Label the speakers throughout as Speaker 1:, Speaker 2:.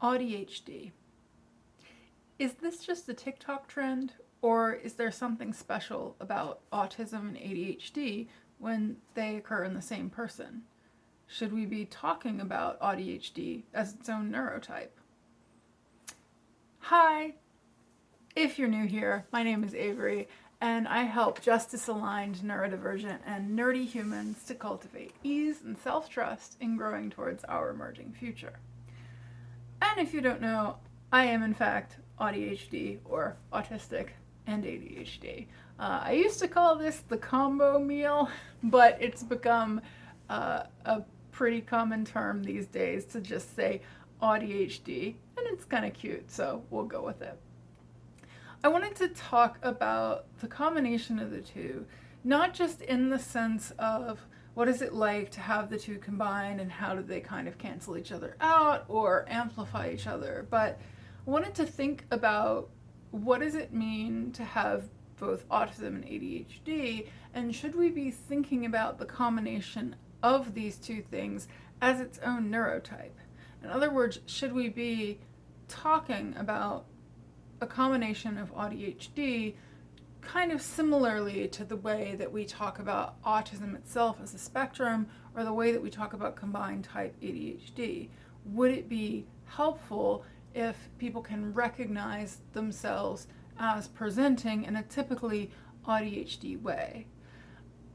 Speaker 1: AuDHD. Is this just a TikTok trend, or is there something special about autism and ADHD when they occur in the same person? Should we be talking about AuDHD as its own neurotype? Hi! If you're new here, my name is Avery, and I help justice-aligned, neurodivergent, and nerdy humans to cultivate ease and self-trust in growing towards our emerging future. And if you don't know, I am in fact AuDHD, or autistic and ADHD. I used to call this the combo meal, but it's become a pretty common term these days to just say AuDHD, and it's kind of cute, so we'll go with it. I wanted to talk about the combination of the two, not just in the sense of what is it like to have the two combined and how do they kind of cancel each other out or amplify each other, but I wanted to think about what does it mean to have both autism and ADHD, and should we be thinking about the combination of these two things as its own neurotype? In other words, should we be talking about a combination of AuDHD kind of similarly to the way that we talk about autism itself as a spectrum, or the way that we talk about combined type ADHD? Would it be helpful if people can recognize themselves as presenting in a typically AuDHD way?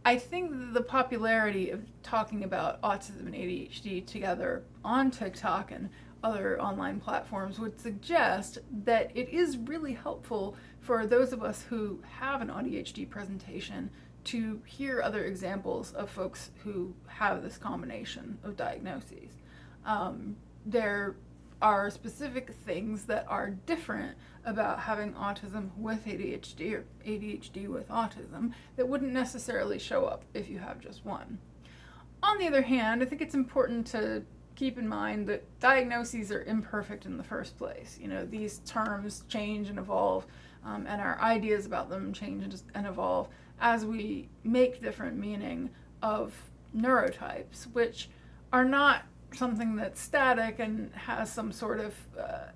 Speaker 1: I think that the popularity of talking about autism and ADHD together on TikTok and other online platforms would suggest that it is really helpful for those of us who have an AuDHD presentation to hear other examples of folks who have this combination of diagnoses. There are specific things that are different about having autism with ADHD or ADHD with autism that wouldn't necessarily show up if you have just one. On the other hand, I think it's important to keep in mind that diagnoses are imperfect in the first place. You know, these terms change and evolve, and our ideas about them change and evolve as we make different meaning of neurotypes, which are not something that's static and has some sort of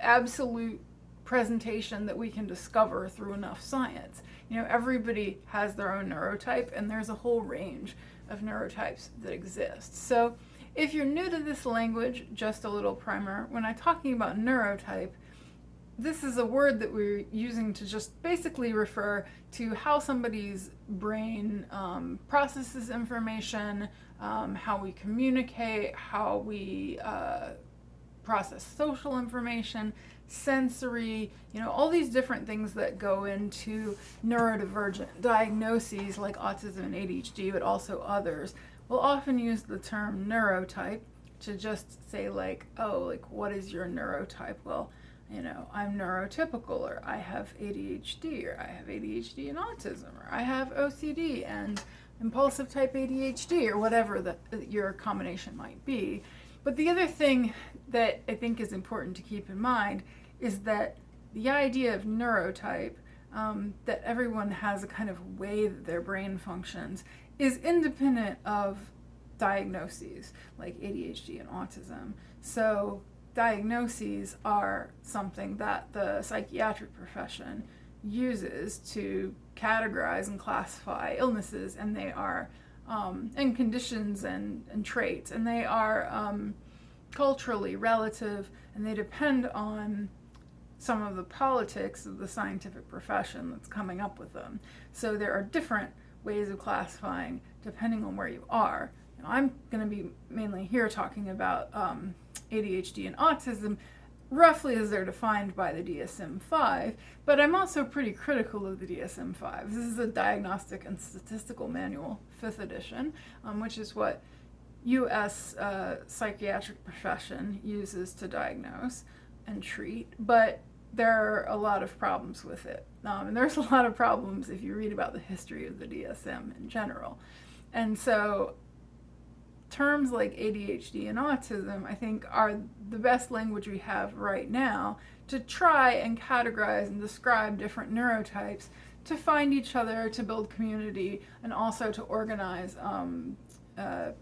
Speaker 1: absolute presentation that we can discover through enough science. You know, everybody has their own neurotype, and there's a whole range of neurotypes that exist. So if you're new to this language, just a little primer, when I'm talking about neurotype, this is a word that we're using to just basically refer to how somebody's brain processes information, how we communicate, how we process social information, sensory, you know, all these different things that go into neurodivergent diagnoses like autism and ADHD, but also others. We'll often use the term neurotype to just say like, oh, like what is your neurotype? Well, you know, I'm neurotypical, or I have ADHD, or I have ADHD and autism, or I have OCD and impulsive type ADHD, or whatever your combination might be. But the other thing that I think is important to keep in mind is that the idea of neurotype, that everyone has a kind of way that their brain functions, is independent of diagnoses like ADHD and autism. So diagnoses are something that the psychiatric profession uses to categorize and classify illnesses, and they are and conditions and traits, and they are culturally relative, and they depend on some of the politics of the scientific profession that's coming up with them. So there are different ways of classifying depending on where you are. Now, I'm going to be mainly here talking about ADHD and autism roughly as they're defined by the DSM-5, but I'm also pretty critical of the DSM-5. This is a Diagnostic and Statistical Manual, 5th edition, which is what U.S. Psychiatric profession uses to diagnose and treat, but there are a lot of problems with it. And there's a lot of problems if you read about the history of the DSM in general. And so terms like ADHD and autism, I think, are the best language we have right now to try and categorize and describe different neurotypes, to find each other, to build community, and also to organize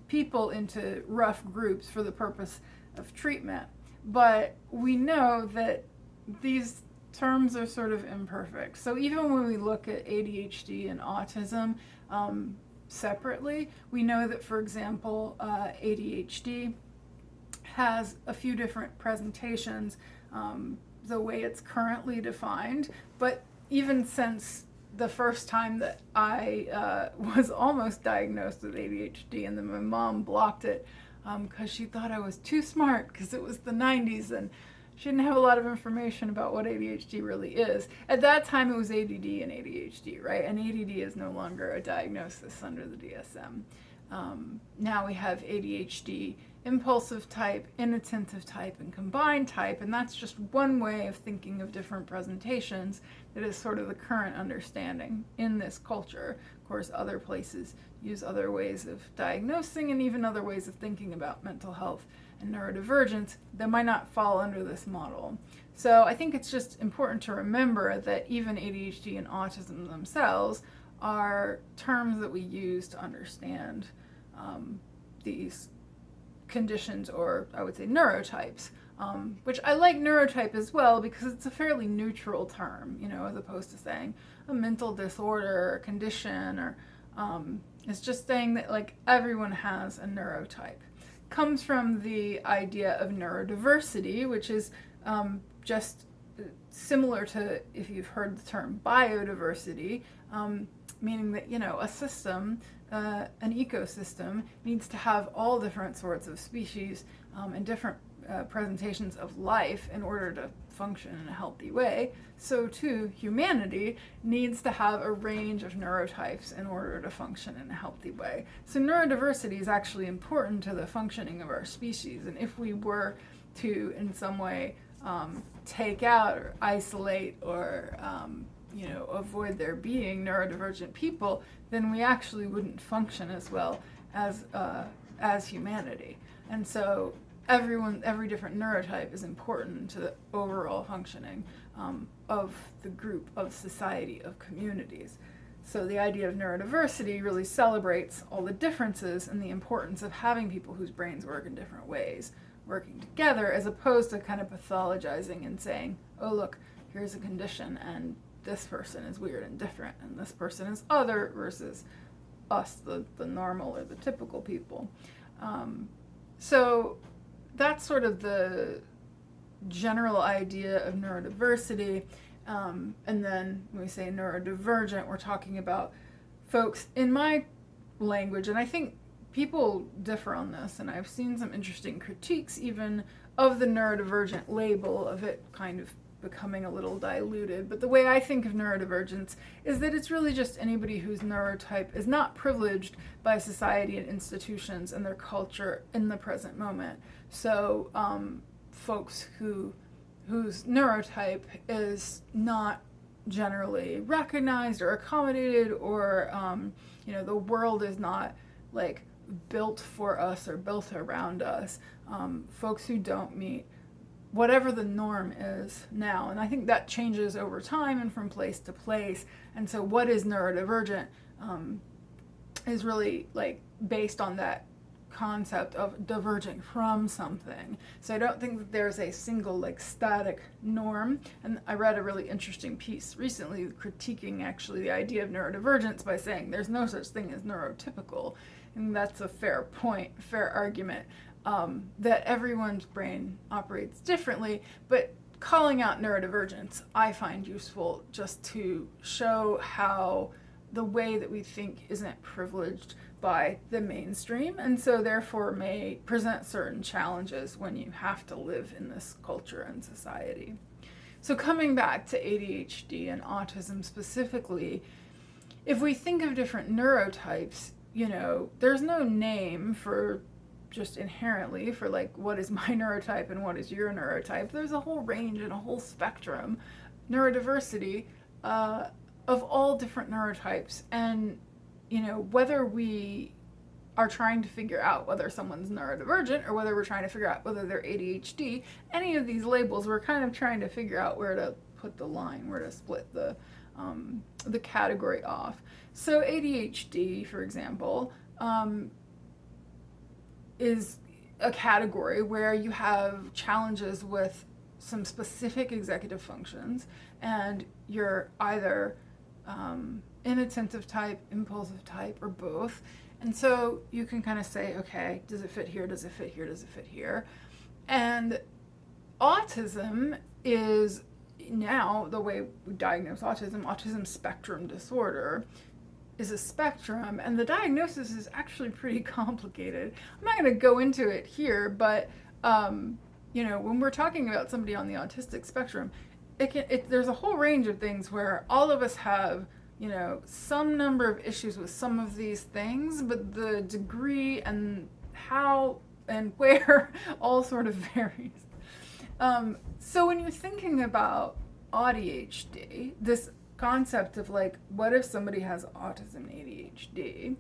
Speaker 1: people into rough groups for the purpose of treatment. but we know that these terms are sort of imperfect. So even when we look at ADHD and autism separately, we know that, for example, ADHD has a few different presentations, the way it's currently defined, but even since the first time that I was almost diagnosed with ADHD, and then my mom blocked it because she thought I was too smart because it was the 90s and she didn't have a lot of information about what ADHD really is. At that time, it was ADD and ADHD, right? And ADD is no longer a diagnosis under the DSM. Now we have ADHD, impulsive type, inattentive type, and combined type, and that's just one way of thinking of different presentations that is sort of the current understanding in this culture. Of course, other places use other ways of diagnosing and even other ways of thinking about mental health and neurodivergence that might not fall under this model. So I think it's just important to remember that even ADHD and autism themselves are terms that we use to understand these conditions, or I would say neurotypes, which I like neurotype as well because it's a fairly neutral term, as opposed to saying a mental disorder or condition, or it's just saying that like everyone has a neurotype. Comes from the idea of neurodiversity, which is just similar to, if you've heard the term biodiversity, meaning that a system, an ecosystem, needs to have all different sorts of species and different presentations of life in order to function in a healthy way. So too, humanity needs to have a range of neurotypes in order to function in a healthy way. So neurodiversity is actually important to the functioning of our species, and if we were to in some way take out or isolate or avoid there being neurodivergent people, then we actually wouldn't function as well as humanity. And so every different neurotype is important to the overall functioning of the group, of society, of communities. So the idea of neurodiversity really celebrates all the differences and the importance of having people whose brains work in different ways working together, as opposed to kind of pathologizing and saying, oh look, here's a condition and this person is weird and different and this person is other versus us, the normal or the typical people. So that's sort of the general idea of neurodiversity. And then when we say neurodivergent, we're talking about folks, in my language, and I think people differ on this, and I've seen some interesting critiques even of the neurodivergent label, of it kind of becoming a little diluted. But the way I think of neurodivergence is that it's really just anybody whose neurotype is not privileged by society and institutions and their culture in the present moment. So folks whose neurotype is not generally recognized or accommodated, or the world is not like built for us or built around us, folks who don't meet whatever the norm is now. And I think that changes over time and from place to place. And so what is neurodivergent is really like based on that concept of diverging from something. So I don't think that there's a single like static norm. And I read a really interesting piece recently critiquing actually the idea of neurodivergence by saying there's no such thing as neurotypical. And that's a fair point, fair argument, that everyone's brain operates differently, but calling out neurodivergence I find useful just to show how the way that we think isn't privileged by the mainstream, and so therefore may present certain challenges when you have to live in this culture and society. So coming back to ADHD and autism specifically, if we think of different neurotypes, there's no name for just inherently for like what is my neurotype and what is your neurotype. There's a whole range and a whole spectrum, neurodiversity, of all different neurotypes. And whether we are trying to figure out whether someone's neurodivergent or whether we're trying to figure out whether they're ADHD, any of these labels, we're kind of trying to figure out where to put the line, where to split the category off. So ADHD, for example, is a category where you have challenges with some specific executive functions, and you're either inattentive type, impulsive type, or both. And so you can kind of say, okay, does it fit here? Does it fit here? Does it fit here? And autism is now the way we diagnose autism spectrum disorder is a spectrum, and the diagnosis is actually pretty complicated. I'm not going to go into it here, but when we're talking about somebody on the autistic spectrum, there's a whole range of things where all of us have some number of issues with some of these things, but the degree and how and where all sort of varies. So when you're thinking about AuDHD, this concept of like, what if somebody has autism and ADHD,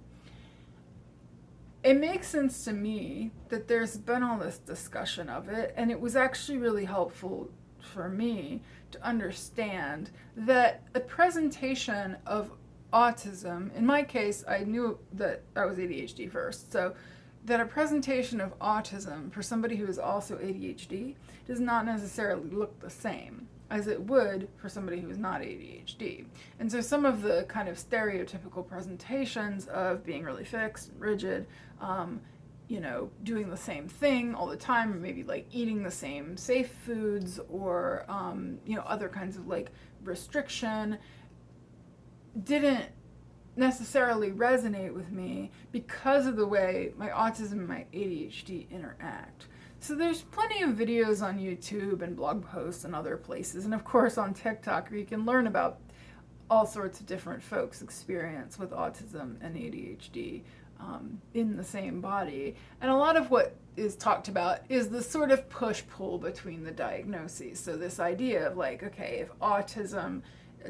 Speaker 1: it makes sense to me that there's been all this discussion of it, and it was actually really helpful for me to understand that a presentation of autism, in my case, I knew that I was ADHD first, so that a presentation of autism for somebody who is also ADHD does not necessarily look the same as it would for somebody who is not ADHD. And so some of the kind of stereotypical presentations of being really fixed and rigid, doing the same thing all the time, or maybe like eating the same safe foods, or other kinds of like restriction, didn't necessarily resonate with me because of the way my autism and my ADHD interact. So there's plenty of videos on YouTube and blog posts and other places, and of course on TikTok, where you can learn about all sorts of different folks' experience with autism and ADHD in the same body. And a lot of what is talked about is the sort of push-pull between the diagnoses. So this idea of like, okay, if autism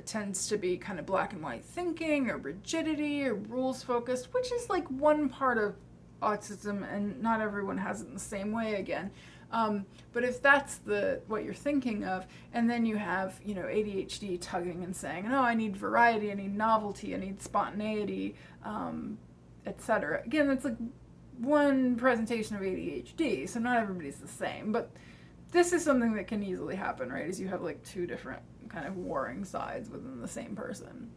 Speaker 1: tends to be kind of black and white thinking, or rigidity, or rules focused, which is like one part of autism, and not everyone has it in the same way again. But if that's what you're thinking of, and then you have ADHD tugging and saying, no, I need variety, I need novelty, I need spontaneity, etc. Again, that's like one presentation of ADHD, so not everybody's the same. But this is something that can easily happen, right? Is you have like two different kind of warring sides within the same person.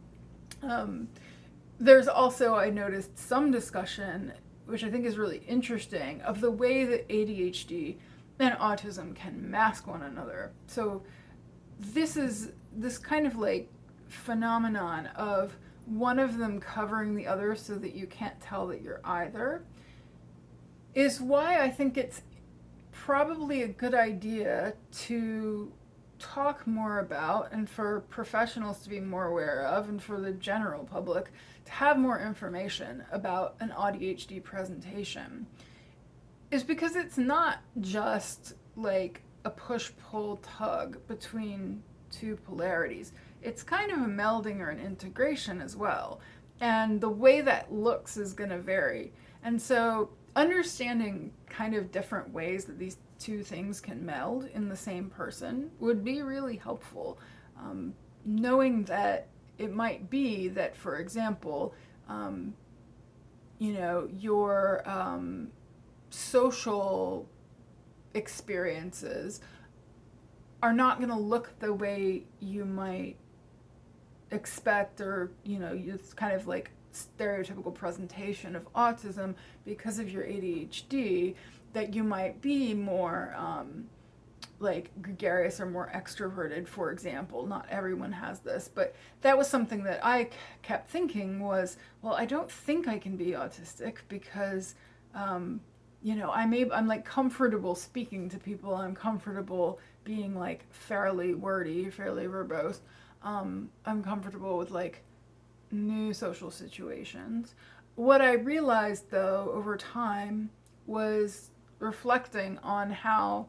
Speaker 1: There's also, I noticed, some discussion, which I think is really interesting, of the way that ADHD and autism can mask one another. So this is this kind of like phenomenon of one of them covering the other so that you can't tell that you're either, is why I think it's probably a good idea to talk more about, and for professionals to be more aware of, and for the general public to have more information about an AuDHD presentation, is because it's not just like a push-pull tug between two polarities. It's kind of a melding or an integration as well. And the way that looks is going to vary. And so understanding kind of different ways that these two things can meld in the same person would be really helpful. Knowing that it might be that, for example, your social experiences are not going to look the way you might expect, or it's kind of like stereotypical presentation of autism because of your ADHD, that you might be more like gregarious or more extroverted, for example. Not everyone has this, but that was something that I kept thinking was, well, I don't think I can be autistic because I'm like comfortable speaking to people, I'm comfortable being like fairly wordy, fairly verbose. I'm comfortable with like new social situations. What I realized though over time was reflecting on how,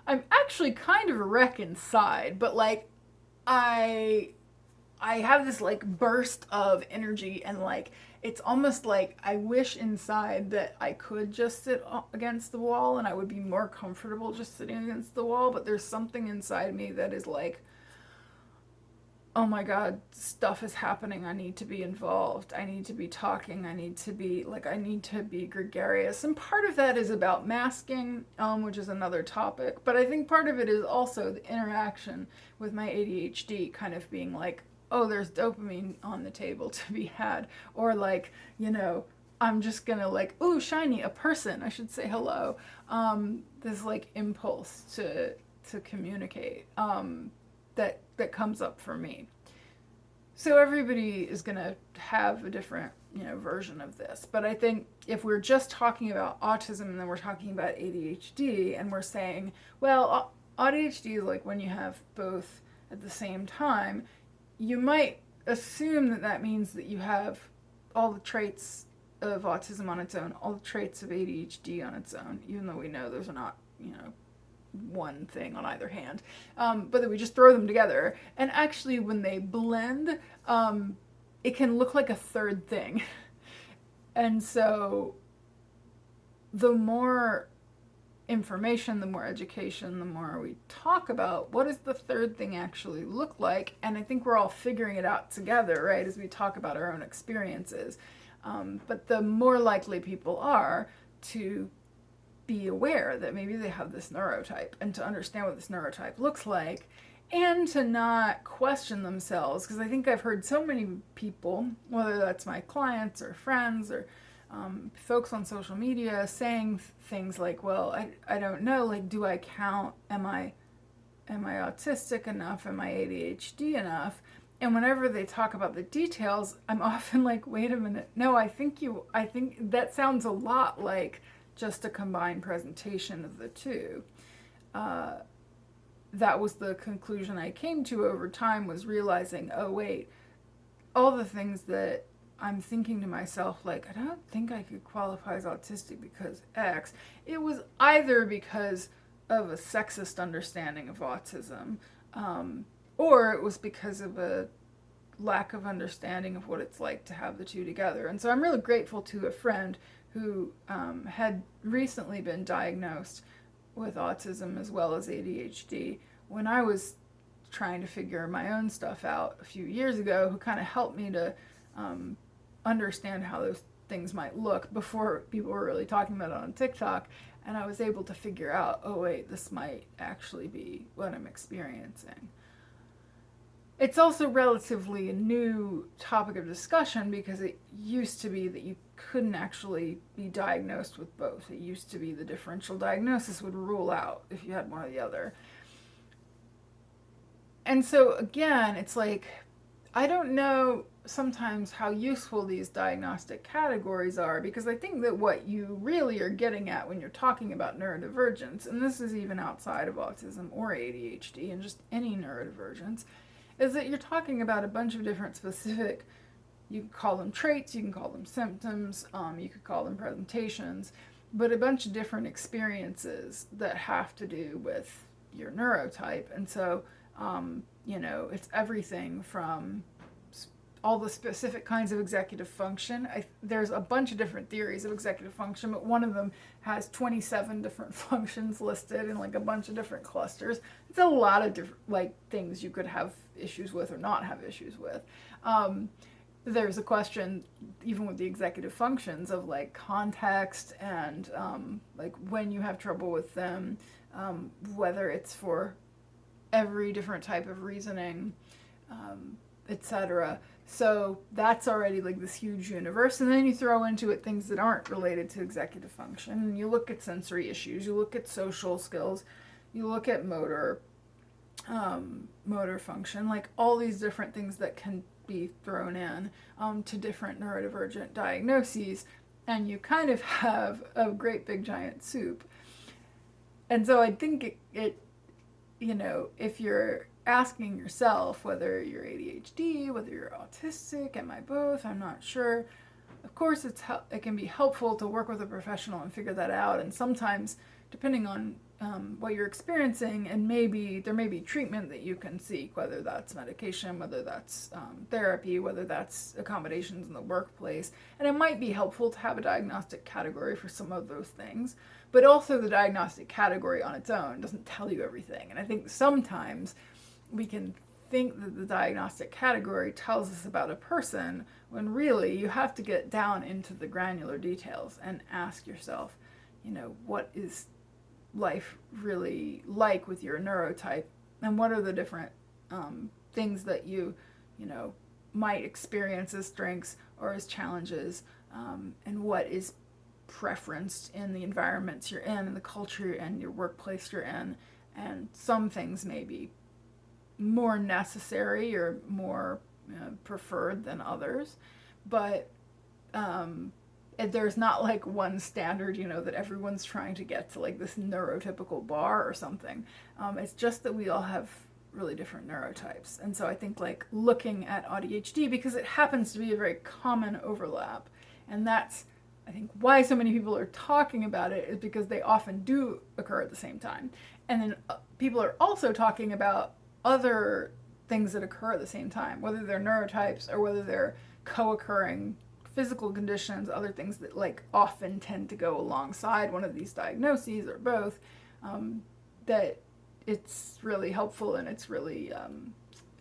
Speaker 1: I'm actually kind of a wreck inside, but like I have this like burst of energy, and like it's almost like I wish inside that I could just sit against the wall and I would be more comfortable just sitting against the wall, but there's something inside me that is like, oh my God, stuff is happening. I need to be involved. I need to be talking. I need to be gregarious. And part of that is about masking, which is another topic. But I think part of it is also the interaction with my ADHD kind of being like, oh, there's dopamine on the table to be had. Or like, I'm just gonna like, ooh, shiny, a person. I should say hello. This like impulse to communicate. That comes up for me. So everybody is going to have a different, version of this. But I think if we're just talking about autism and then we're talking about ADHD and we're saying, well, ADHD is like when you have both at the same time, you might assume that that means that you have all the traits of autism on its own, all the traits of ADHD on its own, even though we know those are not, one thing on either hand, but that we just throw them together. And actually, when they blend, it can look like a third thing. And so the more information, the more education, the more we talk about what does the third thing actually look like. And I think we're all figuring it out together, right, as we talk about our own experiences. But the more likely people are to be aware that maybe they have this neurotype and to understand what this neurotype looks like and to not question themselves. Because I think I've heard so many people, whether that's my clients or friends or folks on social media, saying things like, well, I don't know, like, do I count, am I autistic enough, am I ADHD enough? And whenever they talk about the details, I'm often like, wait a minute, no, I think that sounds a lot like just a combined presentation of the two. That was the conclusion I came to over time, was realizing, oh wait, all the things that I'm thinking to myself, like, I don't think I could qualify as autistic because X, it was either because of a sexist understanding of autism, or it was because of a lack of understanding of what it's like to have the two together. And so I'm really grateful to a friend who had recently been diagnosed with autism as well as ADHD when I was trying to figure my own stuff out a few years ago, who kind of helped me to understand how those things might look before people were really talking about it on TikTok. And I was able to figure out, oh wait, this might actually be what I'm experiencing. It's also relatively a new topic of discussion because it used to be that you couldn't actually be diagnosed with both. It used to be the differential diagnosis would rule out if you had one or the other. And so again, it's like, I don't know sometimes how useful these diagnostic categories are, because I think that what you really are getting at when you're talking about neurodivergence, and this is even outside of autism or ADHD and just any neurodivergence, is that you're talking about a bunch of different specific, you can call them traits, you can call them symptoms, you could call them presentations, but a bunch of different experiences that have to do with your neurotype. And so, it's everything from all the specific kinds of executive function. There's a bunch of different theories of executive function, but one of them has 27 different functions listed in like a bunch of different clusters. It's a lot of different things you could have issues with or not have issues with. There's a question, even with the executive functions, of like context and like when you have trouble with them, whether it's for every different type of reasoning, etc. So that's already like this huge universe. And then you throw into it things that aren't related to executive function. And you look at sensory issues, you look at social skills, you look at motor function, like all these different things that can be thrown in to different neurodivergent diagnoses. And you kind of have a great big giant soup. And so I think it if you're asking yourself whether you're ADHD, whether you're autistic, am I both? I'm not sure. Of course, it can be helpful to work with a professional and figure that out. And sometimes, depending on what you're experiencing, and there may be treatment that you can seek, whether that's medication, whether that's therapy, whether that's accommodations in the workplace. And it might be helpful to have a diagnostic category for some of those things. But also the diagnostic category on its own doesn't tell you everything. And I think sometimes we can think that the diagnostic category tells us about a person, when really you have to get down into the granular details and ask yourself, what is life really like with your neurotype, and what are the different things that you might experience as strengths or as challenges, and what is preferenced in the environments you're in, and the culture you're in, your workplace you're in. And some things may be more necessary or more preferred than others, but there's not like one standard, that everyone's trying to get to, like this neurotypical bar or something. It's just that we all have really different neurotypes. And so I think like looking at AuDHD, because it happens to be a very common overlap, and that's, I think, why so many people are talking about it, is because they often do occur at the same time. And then people are also talking about other things that occur at the same time, whether they're neurotypes or whether they're co-occurring physical conditions, other things that like often tend to go alongside one of these diagnoses or both, that it's really helpful and it's really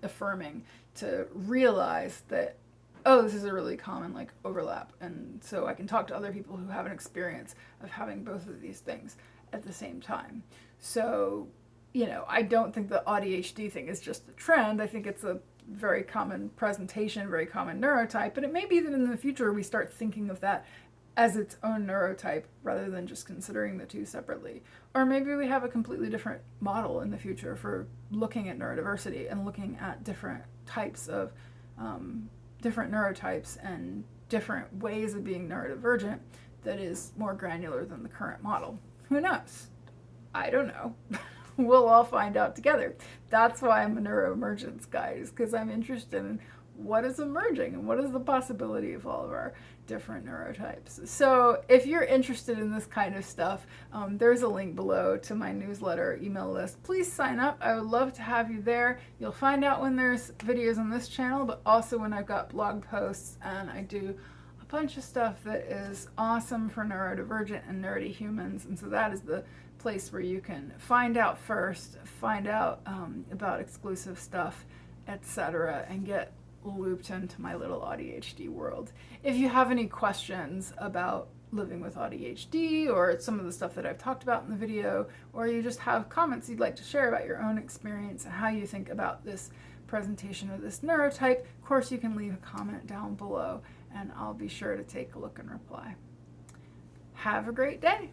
Speaker 1: affirming to realize that, oh, this is a really common like overlap. And so I can talk to other people who have an experience of having both of these things at the same time. So, I don't think the AuDHD thing is just a trend. I think it's a very common presentation, very common neurotype, but it may be that in the future we start thinking of that as its own neurotype rather than just considering the two separately. Or maybe we have a completely different model in the future for looking at neurodiversity and looking at different types of different neurotypes and different ways of being neurodivergent that is more granular than the current model. Who knows? I don't know. We'll all find out together. That's why I'm a neuroemergence guy, is because I'm interested in what is emerging and what is the possibility of all of our different neurotypes. So if you're interested in this kind of stuff, there's a link below to my newsletter email list. Please sign up. I would love to have you there. You'll find out when there's videos on this channel, but also when I've got blog posts, and I do a bunch of stuff that is awesome for neurodivergent and nerdy humans. And so that is the place where you can find out first, find out about exclusive stuff, etc., and get looped into my little AuDHD world. If you have any questions about living with AuDHD or some of the stuff that I've talked about in the video, or you just have comments you'd like to share about your own experience and how you think about this presentation of this neurotype, of course you can leave a comment down below and I'll be sure to take a look and reply. Have a great day.